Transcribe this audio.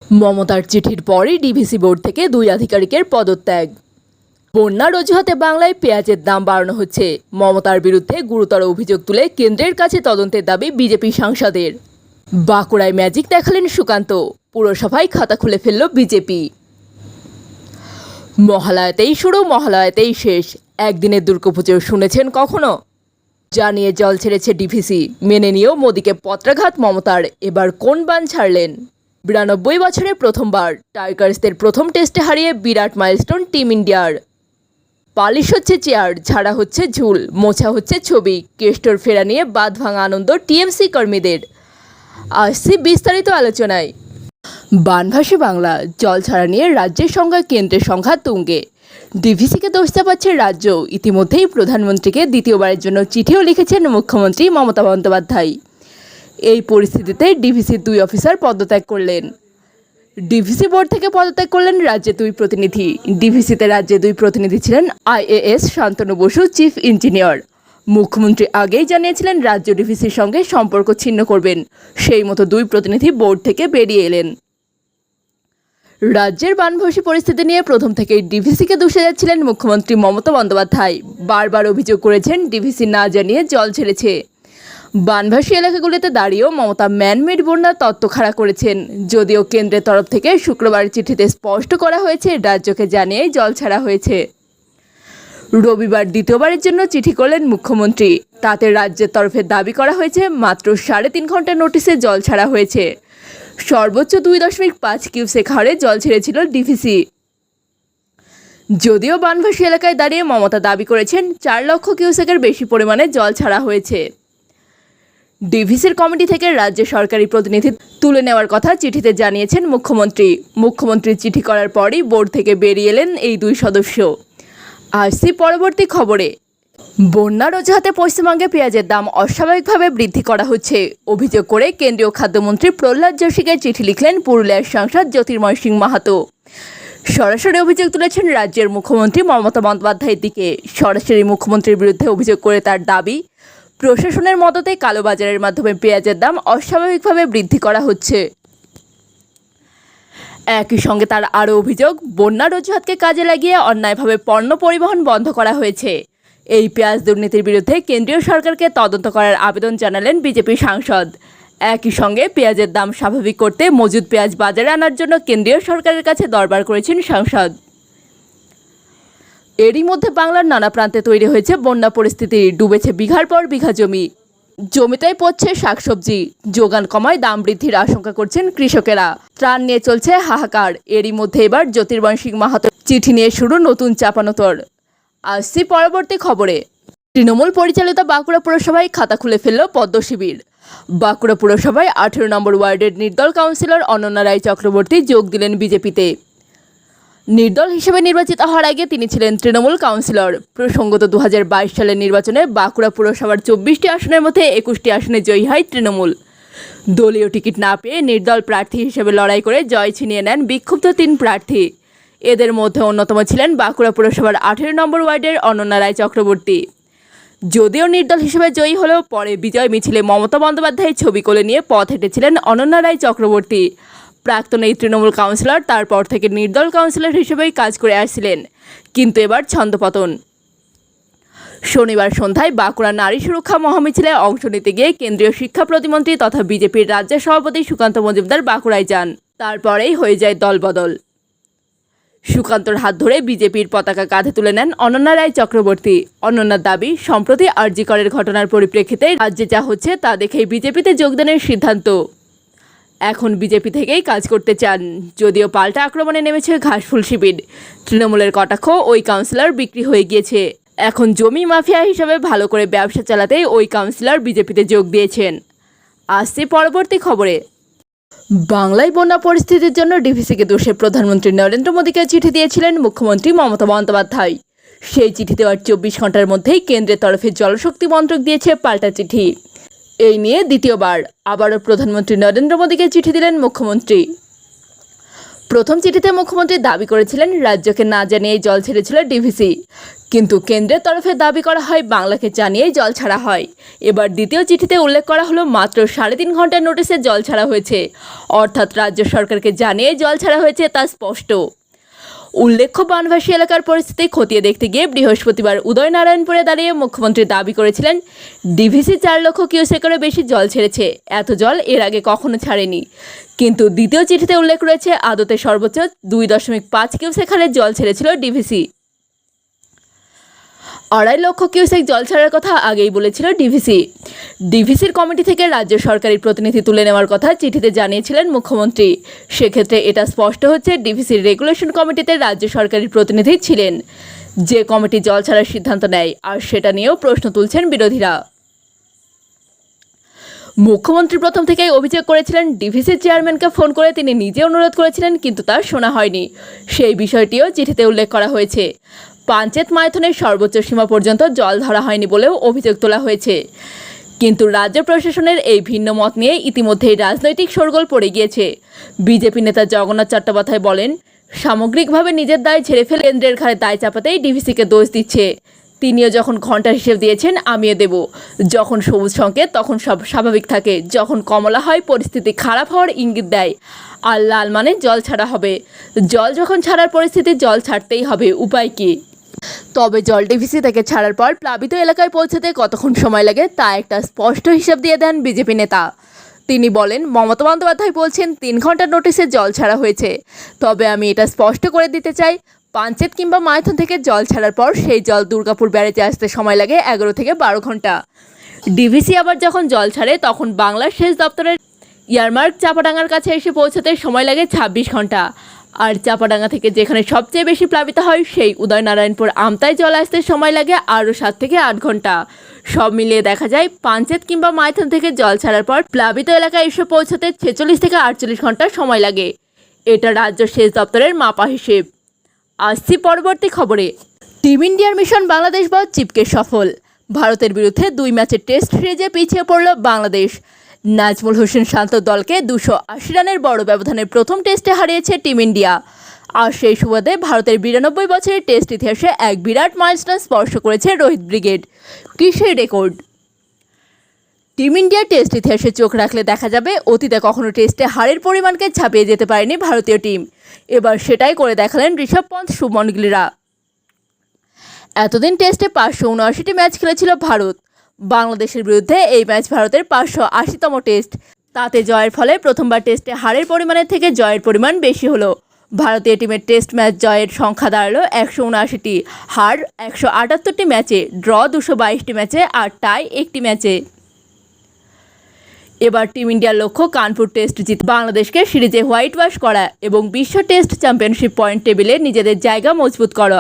মমতার চিঠির পরই ডিভিসি বোর্ড থেকে 2 আধিকারিকের পদত্যাগ। বন্যার অজুহাতে বাংলায় পেঁয়াজের দাম বাড়ানো হচ্ছে। মমতার বিরুদ্ধে গুরুতর অভিযোগ তুলে কেন্দ্রের কাছে তদন্তের দাবি বিজেপি সাংসদের। বাঁকুড়ায় ম্যাজিক দেখালেন সুকান্ত, পুরসভায় খাতা খুলে ফেলল বিজেপি। মহালয়াতেই শুরু, মহালয়াতেই শেষ, একদিনের দুর্গাপুজো শুনেছেন কখনো? জানিয়ে জল ছেড়েছে ডিভিসি। মেনে নিয়েও মোদিকে পত্রাঘাত মমতার। এবার কোন বান ছাড়লেন? 92 বছরে প্রথমবার টাইগার্সদের প্রথম টেস্টে হারিয়ে বিরাট মাইলস্টোন টিম ইন্ডিয়ার। পালিশ হচ্ছে চেয়ার, ঝাড়া হচ্ছে ঝুল, মোছা হচ্ছে ছবি, কেষ্টর ফেরা নিয়ে বাঁধ ভাঙা আনন্দ টিএমসি কর্মীদের। আসছি বিস্তারিত আলোচনায়। বানভাসী বাংলা, জল ছাড়া নিয়ে রাজ্যের সঙ্গে কেন্দ্রের সংঘাত তুঙ্গে। ডিভিসিকে দোষ চাপাচ্ছে রাজ্য। ইতিমধ্যেই প্রধানমন্ত্রীকে দ্বিতীয়বারের জন্য চিঠিও লিখেছেন মুখ্যমন্ত্রী মমতা বন্দ্যোপাধ্যায়। এই পরিস্থিতিতে ডিভিসির 2 অফিসার পদত্যাগ করলেন। ডিভিসি বোর্ড থেকে পদত্যাগ করলেন রাজ্যের 2 প্রতিনিধি। ডিভিসিতে রাজ্যের 2 প্রতিনিধি ছিলেন IAS Shantanu Basu, chief engineer. মুখ্যমন্ত্রী আগেই জানিয়েছিলেন রাজ্য ডিভিসির সঙ্গে সম্পর্ক ছিন্ন করবেন। সেই মতো 2 প্রতিনিধি বোর্ড থেকে বেরিয়ে এলেন। রাজ্যের বানভাসী পরিস্থিতি নিয়ে প্রথম থেকেই ডিভিসিকে দোষে যাচ্ছিলেন মুখ্যমন্ত্রী মমতা বন্দ্যোপাধ্যায়। বারবার অভিযোগ করেছেন ডিভিসি না জানিয়ে জল ছেড়েছে। বানভাসী এলাকাগুলিতে দাঁড়িয়েও মমতা ম্যানমেড বন্যার তত্ত্ব খাড়া করেছেন। যদিও কেন্দ্রের তরফ থেকে শুক্রবার চিঠিতে স্পষ্ট করা হয়েছে রাজ্যকে জানিয়েই জল ছাড়া হয়েছে। রবিবার দ্বিতীয়বারের জন্য চিঠি করলেন মুখ্যমন্ত্রী। তাতে রাজ্যের তরফে দাবি করা হয়েছে মাত্র 3.5 ঘন্টার নোটিশে জল ছাড়া হয়েছে। সর্বোচ্চ 2.5 কিউসেক হারে জল ছেড়েছিল ডিভিসি। যদিও বানভাসী এলাকায় দাঁড়িয়ে মমতা দাবি করেছেন 4 লক্ষ কিউসেকের বেশি পরিমাণে জল ছাড়া হয়েছে। ডিভিসির কমিটি থেকে রাজ্য সরকারি প্রতিনিধি তুলে নেওয়ার কথা চিঠিতে জানিয়েছেন মুখ্যমন্ত্রী। মুখ্যমন্ত্রীর চিঠি করার পরই বোর্ড থেকে বেরিয়ে এলেন এই 2 সদস্য। আসছি পরবর্তী খবরে। বন্যার অজুহাতে পশ্চিমবঙ্গে পেঁয়াজের দাম অস্বাভাবিকভাবে বৃদ্ধি করা হচ্ছে অভিযোগ করে কেন্দ্রীয় খাদ্যমন্ত্রী প্রহ্লাদ যোশীকে চিঠি লিখলেন পুরুলিয়ার সাংসদ জ্যোতির্ময় সিং মাহাতো। সরাসরি অভিযোগ তুলেছেন রাজ্যের মুখ্যমন্ত্রী মমতা বন্দ্যোপাধ্যায়ের দিকে। সরাসরি মুখ্যমন্ত্রীর বিরুদ্ধে অভিযোগ করে তার দাবি, প্রশাসনের মদতে কালোবাজারের মাধ্যমে পেঁয়াজের দাম অস্বাভাবিকভাবে বৃদ্ধি করা হচ্ছে। একই সঙ্গে তার আরও অভিযোগ, বন্যার অজুহাতকে কাজে লাগিয়ে অন্যায়ভাবে পণ্য পরিবহন বন্ধ করা হয়েছে। এই পেঁয়াজ দুর্নীতির বিরুদ্ধে কেন্দ্রীয় সরকারকে তদন্ত করার আবেদন জানালেন বিজেপি সাংসদ। একই সঙ্গে পেঁয়াজের দাম স্বাভাবিক করতে মজুদ পেঁয়াজ বাজারে আনার জন্য কেন্দ্রীয় সরকারের কাছে দরবার করেছেন সাংসদ। এরই মধ্যে বাংলার নানা প্রান্তে তৈরি হয়েছে বন্যা পরিস্থিতি। ডুবেছে বিঘার পর বিঘা জমি, জমিতেই পড়ছে শাকসবজি। যোগান কমায় দাম বৃদ্ধির আশঙ্কা করছেন কৃষকেরা। ত্রাণ নিয়ে চলছে হাহাকার। এরই মধ্যে এবার জ্যোতির্ময় সিং মাহাতো চিঠি নিয়ে শুরু নতুন চাপানোতর। আসছি পরবর্তী খবরে। তৃণমূল পরিচালিত বাঁকুড়া পুরসভায় খাতা খুলে ফেলল পদ্ম শিবির। বাঁকুড়া পুরসভায় 18 নম্বর ওয়ার্ডের নির্দল কাউন্সিলর অনন্যা রায় চক্রবর্তী যোগ দিলেন বিজেপিতে। নির্দল হিসেবে নির্বাচিত হওয়ার আগে তিনি ছিলেন তৃণমূল কাউন্সিলর। প্রসঙ্গত 2022 সালের নির্বাচনে বাঁকুড়া পুরসভার 24টি আসনের মধ্যে 21টি আসনে জয়ী হয় তৃণমূল। দলীয় টিকিট না পেয়ে নির্দল প্রার্থী হিসেবে লড়াই করে জয় ছিনিয়ে নেন বিক্ষুব্ধ 3 প্রার্থী। এদের মধ্যে অন্যতম ছিলেন বাঁকুড়া পুরসভার 18 নম্বর ওয়ার্ডের অনন্যা রায় চক্রবর্তী। যদিও নির্দল হিসেবে জয়ী হলেও পরে বিজয় মিছিলে মমতা বন্দ্যোপাধ্যায়ের ছবি কোলে নিয়ে পথ হেঁটেছিলেন অনন্যা রায় চক্রবর্তী। প্রাক্তন এই তৃণমূল কাউন্সিলর তারপর থেকে নির্দল কাউন্সিলর হিসেবেই কাজ করে আসছিলেন, কিন্তু এবার ছন্দপতন। শনিবার সন্ধ্যায় বাঁকুড়া নারী সুরক্ষা মহামিছিলে অংশ নিতে গিয়ে কেন্দ্রীয় শিক্ষা প্রতিমন্ত্রী তথা বিজেপির রাজ্য সভাপতি সুকান্ত মজুমদার বাঁকুড়ায় যান। তারপরেই হয়ে যায় দলবদল। সুকান্তর হাত ধরে বিজেপির পতাকা কাঁধে তুলে নেন অনন্যা রায় চক্রবর্তী। অনন্যার দাবি, সম্প্রতি আরজি করের ঘটনার পরিপ্রেক্ষিতে রাজ্যে যা হচ্ছে তা দেখেই বিজেপিতে যোগদানের সিদ্ধান্ত। এখন বিজেপি থেকেই কাজ করতে চান। যদিও পাল্টা আক্রমণে নেমেছে ঘাসফুল শিবির। তৃণমূলের কটাক্ষ, ওই কাউন্সিলর বিক্রি হয়ে গিয়েছে। এখন জমি মাফিয়া হিসাবে ভালো করে ব্যবসা চালাতেই ওই কাউন্সিলর বিজেপিতে যোগ দিয়েছেন। আসছে পরবর্তী খবরে। বাংলায় বন্যা পরিস্থিতির জন্য ডিভিসিকে দোষে প্রধানমন্ত্রী নরেন্দ্র মোদীকে চিঠি দিয়েছিলেন মুখ্যমন্ত্রী মমতা বন্দ্যোপাধ্যায়। সেই চিঠি দেওয়ার 24 ঘন্টার মধ্যেই কেন্দ্রের তরফে জলশক্তি মন্ত্রক দিয়েছে পাল্টা চিঠি। এই নিয়ে দ্বিতীয়বার আবারও প্রধানমন্ত্রী নরেন্দ্র মোদীকে চিঠি দিলেন মুখ্যমন্ত্রী। প্রথম চিঠিতে মুখ্যমন্ত্রী দাবি করেছিলেন রাজ্যকে না জানিয়েই জল ছেড়েছিল ডিভিসি, কিন্তু কেন্দ্রের তরফে দাবি করা হয় বাংলাকে জানিয়েই জল ছাড়া হয়। এবার দ্বিতীয় চিঠিতে উল্লেখ করা হলো মাত্র 3.5 ঘন্টার নোটিশে জল ছাড়া হয়েছে, অর্থাৎ রাজ্য সরকারকে জানিয়ে জল ছাড়া হয়েছে তা স্পষ্ট। উল্লেখ্য, বানভাসী এলাকার পরিস্থিতি খতিয়ে দেখতে গিয়ে বৃহস্পতিবার উদয়নারায়ণপুরে দাঁড়িয়ে মুখ্যমন্ত্রী দাবি করেছিলেন ডিভিসি 4 লক্ষ কিউসেকেরও বেশি জল ছেড়েছে, এত জল এর আগে কখনো ছাড়েনি। কিন্তু দ্বিতীয় চিঠিতে উল্লেখ রয়েছে আদতে সর্বোচ্চ 2.5 কিউসেক হারে জল ছেড়েছিল ডিভিসি। 2.5 লক্ষ কিউসেক জল ছাড়ার কথা আগেই বলেছিল ডিভিসির কমিটি থেকে রাজ্য সরকারি প্রতিনিধি তুলে নেওয়ার কথা চিঠিতে জানিয়েছিলেন মুখ্যমন্ত্রী। সেক্ষেত্রে এটা স্পষ্ট হচ্ছে ডিভিসির রেগুলেশন কমিটিতে রাজ্য সরকারি প্রতিনিধি ছিলেন, যে কমিটি জল ছাড়ার সিদ্ধান্ত নেয়, আর সেটা নিয়েও প্রশ্ন তুলছেন বিরোধীরা। মুখ্যমন্ত্রী প্রথম থেকেই অভিযোগ করেছিলেন ডিভিসির চেয়ারম্যানকে ফোন করে তিনি নিজে অনুরোধ করেছিলেন, কিন্তু তার শোনা হয়নি। সেই বিষয়টিও চিঠিতে উল্লেখ করা হয়েছে। পাঞ্চেত মাইথনের সর্বোচ্চ সীমা পর্যন্ত জল ধরা হয়নি বলেও অভিযোগ তোলা হয়েছে। কিন্তু রাজ্য প্রশাসনের এই ভিন্ন মত নিয়ে ইতিমধ্যেই রাজনৈতিক শোরগোল পড়ে গিয়েছে। বিজেপি নেতা জগন্নাথ চট্টোপাধ্যায় বলেন, সামগ্রিকভাবে নিজের দায় ঝেড়ে ফেলে কেন্দ্রের ঘাড়ে দায় চাপাতেই ডিভিসিকে দোষ দিচ্ছে। তিনিও যখন ঘন্টার হিসেব দিয়েছেন আমিও দেব। যখন সবুজ সংকেত তখন সব স্বাভাবিক থাকে, যখন কমলা হয় পরিস্থিতি খারাপ হওয়ার ইঙ্গিত দেয়, আর লাল মানে জল ছাড়া হবে। জল যখন ছাড়ার পরিস্থিতি, জল ছাড়তেই হবে, উপায় কী? তবে জল ডিভিসি থেকে ছাড়ার পর প্লাবিত এলাকায় পৌঁছতে কতক্ষণ সময় লাগে তা একটা স্পষ্ট হিসাব দিয়ে দেন বিজেপি নেতা। তিনি বলেন, মমতা বন্দ্যোপাধ্যায় বলছেন 3 ঘন্টার নোটিশে জল ছাড়া হয়েছে, তবে আমি এটা স্পষ্ট করে দিতে চাই, পাঞ্চেত কিংবা মাইথন থেকে জল ছাড়ার পর সেই জল দুর্গাপুর ব্যারেজে আসতে সময় লাগে 11 থেকে 12 ঘন্টা। ডিভিসি আবার যখন জল ছাড়ে তখন বাংলার সেচ দপ্তরের ইয়ারমার্ক চাপাডাঙ্গার কাছে এসে পৌঁছতে সময় লাগে 26 ঘন্টা। আর চাপাডাঙ্গা থেকে যেখানে সবচেয়ে বেশি প্লাবিত হয় সেই উদয়নারায়ণপুর আমতায় জল আসতে সময় লাগে আরও 7 থেকে 8 ঘন্টা। সব মিলিয়ে দেখা যায় পাঞ্চেত কিংবা মাইথন থেকে জল ছাড়ার পর প্লাবিত এলাকায় এসে পৌঁছতে 46 থেকে 48 ঘন্টা সময় লাগে। এটা রাজ্য সেচ দপ্তরের মাপা হিসেব। আসছি পরবর্তী খবরে। টিম ইন্ডিয়ার মিশন বাংলাদেশ বা চিপকে সফল। ভারতের বিরুদ্ধে 2 ম্যাচের টেস্ট সিরিজে পিছিয়ে পড়ল বাংলাদেশ। নাজমুল হোসেন শান্ত দলকে 280 রানের বড় ব্যবধানের প্রথম টেস্টে হারিয়েছে টিম ইন্ডিয়া। আর সেই সুবাদে ভারতের 92 বছরের টেস্ট ইতিহাসে এক বিরাট মাইলস্টোন স্পর্শ করেছে রোহিত ব্রিগেড। কি সেই রেকর্ড! টিম ইন্ডিয়ার টেস্ট ইতিহাসে চোখ রাখলে দেখা যাবে অতীতে কখনো টেস্টে হারের পরিমাণকে ছাপিয়ে যেতে পারেনি ভারতীয় টিম। এবার সেটাই করে দেখালেন ঋষভ পন্থ, শুভমন গিলরা। এতদিন টেস্টে 579টি ম্যাচ খেলেছিল ভারত। বাংলাদেশের বিরুদ্ধে এই ম্যাচ ভারতের 580তম টেস্ট। তাতে জয়ের ফলে প্রথমবার টেস্টে হারের পরিমাণের থেকে জয়ের পরিমাণ বেশি হলো। ভারতীয় টিমের টেস্ট ম্যাচ জয়ের সংখ্যা দাঁড়ালো 179টি, হার 178টি ম্যাচে, ড্র 222টি ম্যাচে আর টাই 1টি ম্যাচে। এবার টিম ইন্ডিয়ার লক্ষ্য কানপুর টেস্ট জিতে বাংলাদেশকে সিরিজে হোয়াইট ওয়াশ করা এবং বিশ্ব টেস্ট চ্যাম্পিয়নশিপ পয়েন্ট টেবিলে নিজেদের জায়গা মজবুত করা।